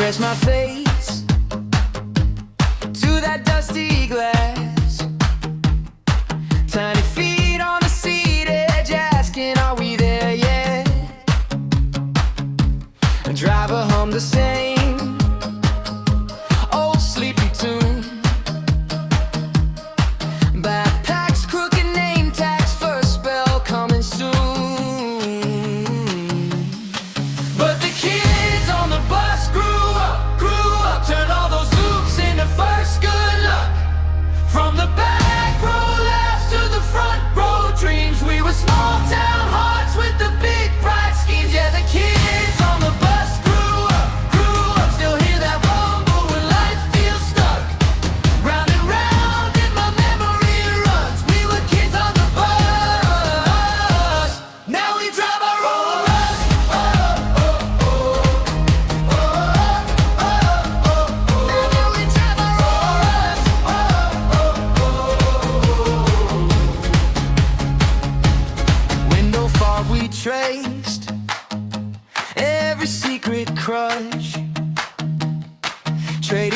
press my face to that dusty glass. Tiny feet on the seat edge, asking, are we there yet? A driver hummed the same old sleepy tune. Backpacks, crooked name tags, first spell coming soon. But the kids on the bus grew up, turned all those loops into first good luck. From the back row laughs to the front row dreams, we were small town hearts with the big bright schemes. Yeah, the kids on the bus grew up, still hear that rumble when life feels stuck. Round and round in my memory runs, we were kids on the bus. Now we drive our own bus. Now we drive our own bus. Window fog we traced every secret crush, trading